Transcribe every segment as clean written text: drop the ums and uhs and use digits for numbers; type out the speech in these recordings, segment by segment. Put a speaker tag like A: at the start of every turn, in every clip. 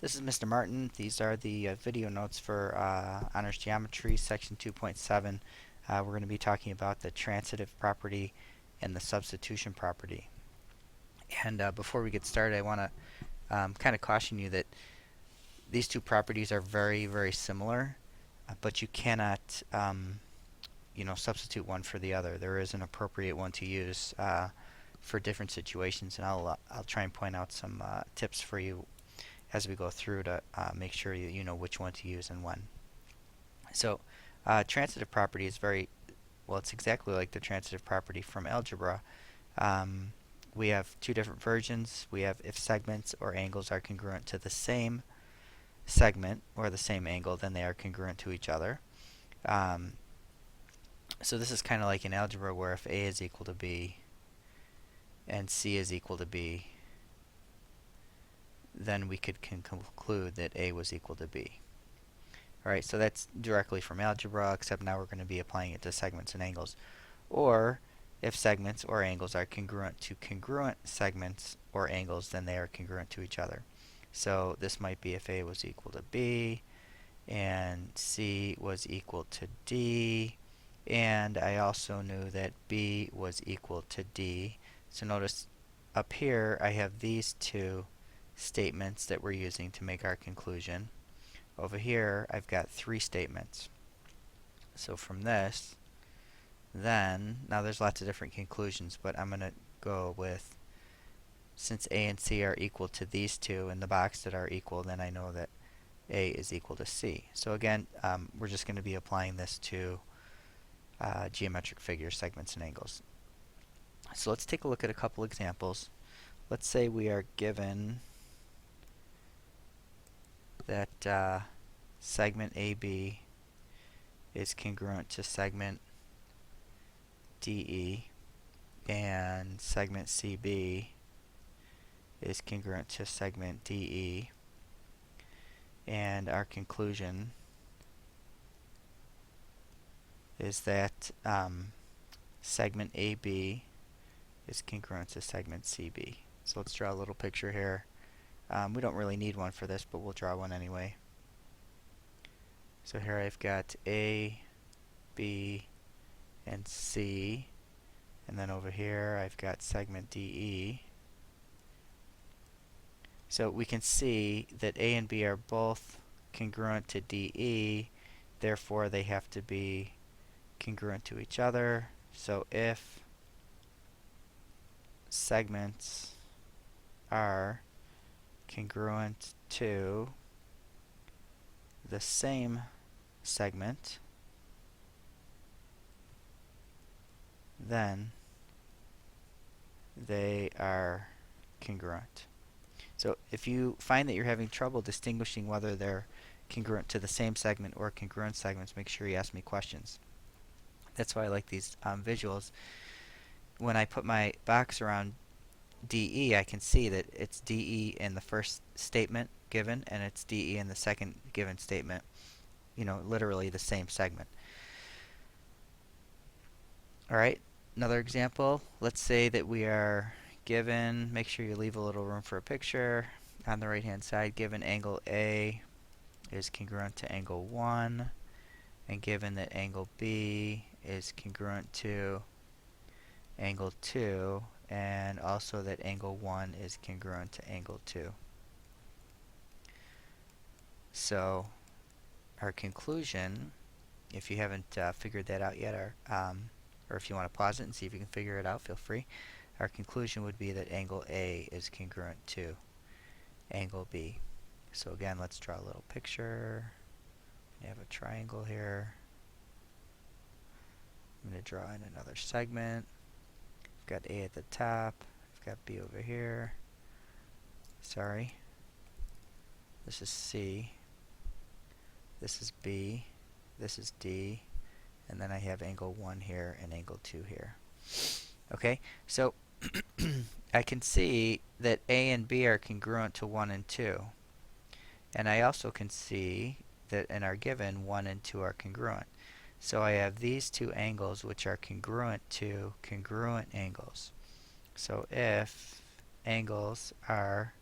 A: This is Mr. Martin. These are the video notes for Honors Geometry, Section 2.7. We're going to be talking about the transitive property and the substitution property. And before we get started, I want to kind of caution you that these two properties are very, very similar, but you cannot, substitute one for the other. There is an appropriate one to use for different situations, and I'll try and point out some tips for you as we go through to make sure you know which one to use and when. So transitive property is it's exactly like the transitive property from algebra. We have two different versions. We have if segments or angles are congruent to the same segment or the same angle, then they are congruent to each other. So this is kind of like in algebra where if A is equal to B and C is equal to B, then we could conclude that A was equal to B. Alright, so that's directly from algebra, except now we're going to be applying it to segments and angles. Or, if segments or angles are congruent to congruent segments or angles, then they are congruent to each other. So this might be if A was equal to B, and C was equal to D, and I also knew that B was equal to D. So notice up here I have these two statements that we're using to make our conclusion. Over here I've got three statements. So from this, then, now there's lots of different conclusions, but I'm going to go with, since A and C are equal to these two in the box that are equal, then I know that A is equal to C. So again, we're just going to be applying this to geometric figures, segments, and angles. So let's take a look at a couple examples. Let's say we are given that segment AB is congruent to segment DE, and segment CB is congruent to segment DE, and our conclusion is that segment AB is congruent to segment CB. So let's draw a little picture here. We don't really need one for this, but we'll draw one anyway. So here I've got A, B, and C, and then over here I've got segment DE. So we can see that A and B are both congruent to DE, therefore they have to be congruent to each other. So if segments are congruent to the same segment, then they are congruent. So if you find that you're having trouble distinguishing whether they're congruent to the same segment or congruent segments, make sure you ask me questions. That's why I like these visuals. When I put my box around DE, I can see that it's DE in the first statement given, and it's DE in the second given statement. Literally the same segment. Alright, another example. Let's say that we are given, make sure you leave a little room for a picture, on the right hand side, given angle A is congruent to angle 1, and given that angle B is congruent to angle 2, and also that angle 1 is congruent to angle 2. So our conclusion, if you haven't figured that out yet, or if you want to pause it and see if you can figure it out, feel free. Our conclusion would be that angle A is congruent to angle B. So again, let's draw a little picture. We have a triangle here. I'm going to draw in another segment. I've got A at the top. I've got B over here. Sorry. This is C. This is B. This is D. And then I have angle 1 here and angle 2 here. Okay, so I can see that A and B are congruent to 1 and 2. And I also can see that in our given, 1 and 2 are congruent. So I have these two angles which are congruent to congruent angles. So if angles are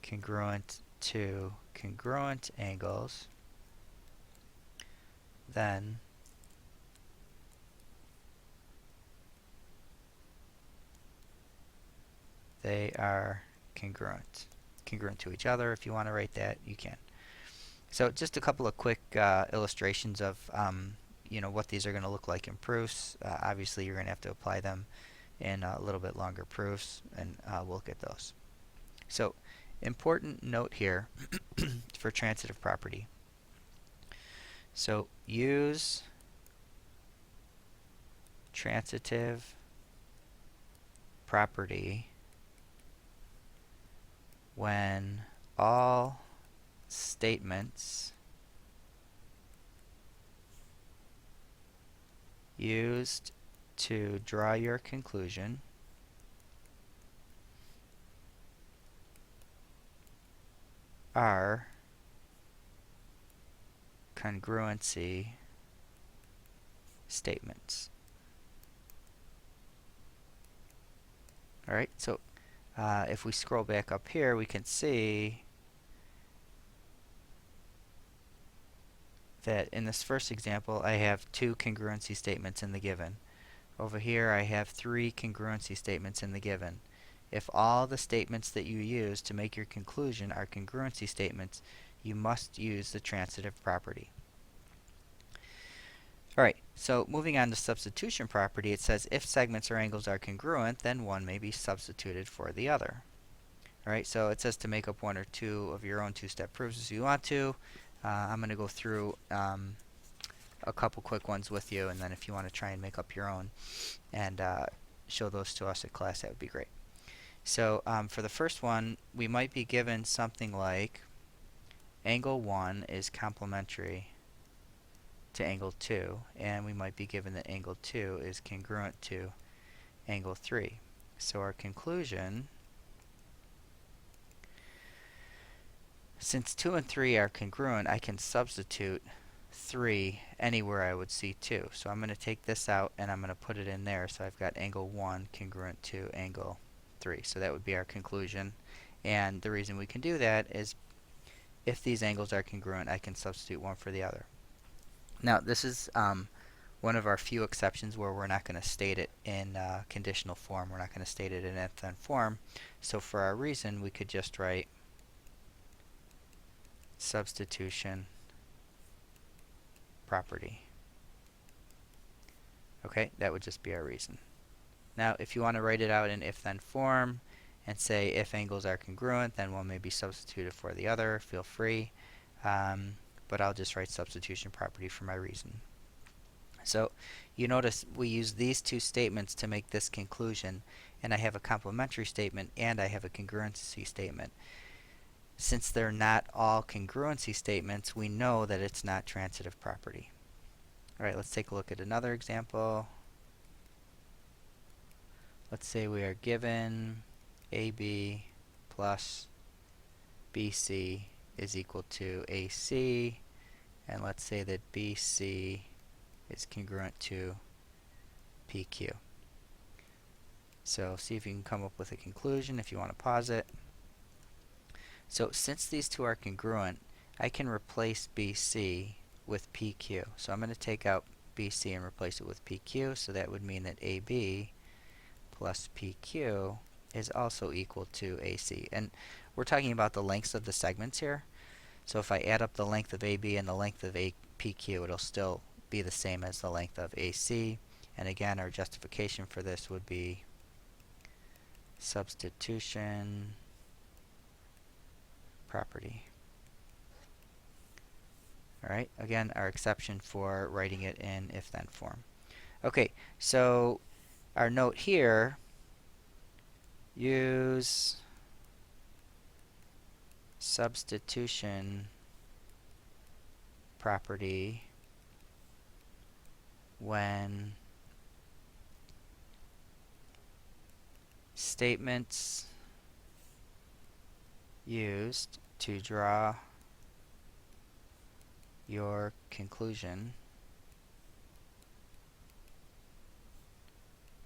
A: congruent to congruent angles, then they are congruent. Congruent to each other. If you want to write that, you can. So just a couple of quick illustrations of what these are going to look like in proofs. Obviously, you're going to have to apply them in a little bit longer proofs, and we'll look at those. So, important note here for transitive property. So, use transitive property when all statements used to draw your conclusion are congruency statements. Alright, so if we scroll back up here, we can see that in this first example, I have 2 congruency statements in the given. Over here, I have 3 congruency statements in the given. If all the statements that you use to make your conclusion are congruency statements, you must use the transitive property. Alright, so moving on to substitution property, it says if segments or angles are congruent, then one may be substituted for the other. Alright, so it says to make up 1 or 2 of your own two-step proofs if you want to. I'm going to go through a couple quick ones with you, and then if you want to try and make up your own and show those to us at class, that would be great. So for the first one, we might be given something like angle 1 is complementary to angle 2, and we might be given that angle 2 is congruent to angle 3. So our conclusion, since 2 and 3 are congruent, I can substitute 3 anywhere I would see 2. So I'm going to take this out and I'm going to put it in there. So I've got angle 1 congruent to angle 3. So that would be our conclusion. And the reason we can do that is if these angles are congruent, I can substitute one for the other. Now, this is one of our few exceptions where we're not going to state it in conditional form. We're not going to state it in if-then form. So for our reason, we could just write substitution property. Okay, that would just be our reason. Now, if you want to write it out in if-then form and say if angles are congruent, then one may be substituted for the other, feel free. But I'll just write substitution property for my reason. So you notice we use these two statements to make this conclusion, and I have a complementary statement and I have a congruency statement. Since they're not all congruency statements, we know that it's not transitive property. Alright, let's take a look at another example. Let's say we are given AB plus BC is equal to AC, and let's say that BC is congruent to PQ. So see if you can come up with a conclusion if you want to pause it. So since these two are congruent, I can replace BC with PQ. So I'm going to take out BC and replace it with PQ, so that would mean that AB plus PQ is also equal to AC. And we're talking about the lengths of the segments here. So if I add up the length of AB and the length of PQ, it'll still be the same as the length of AC. And again, our justification for this would be substitution property. Alright, again, our exception for writing it in if-then form. Okay, so our note here, use substitution property when statements used to draw your conclusion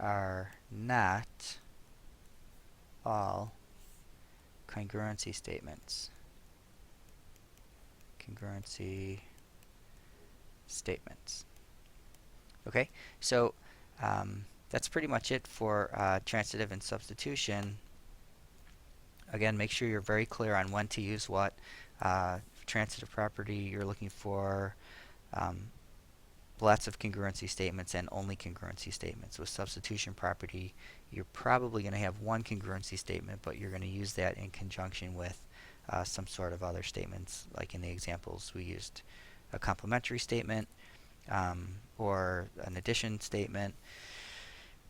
A: are not all congruency statements. congruency statements. Okay, so that's pretty much it for transitive and substitution. Again, make sure you're very clear on when to use what. Transitive property, you're looking for lots of congruency statements and only congruency statements. With substitution property, you're probably going to have one congruency statement, but you're going to use that in conjunction with some sort of other statements. Like in the examples, we used a complementary statement or an addition statement.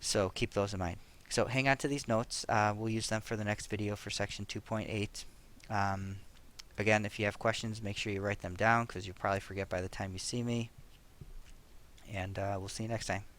A: So keep those in mind. So hang on to these notes. We'll use them for the next video for section 2.8. Again, if you have questions, make sure you write them down because you'll probably forget by the time you see me. And we'll see you next time.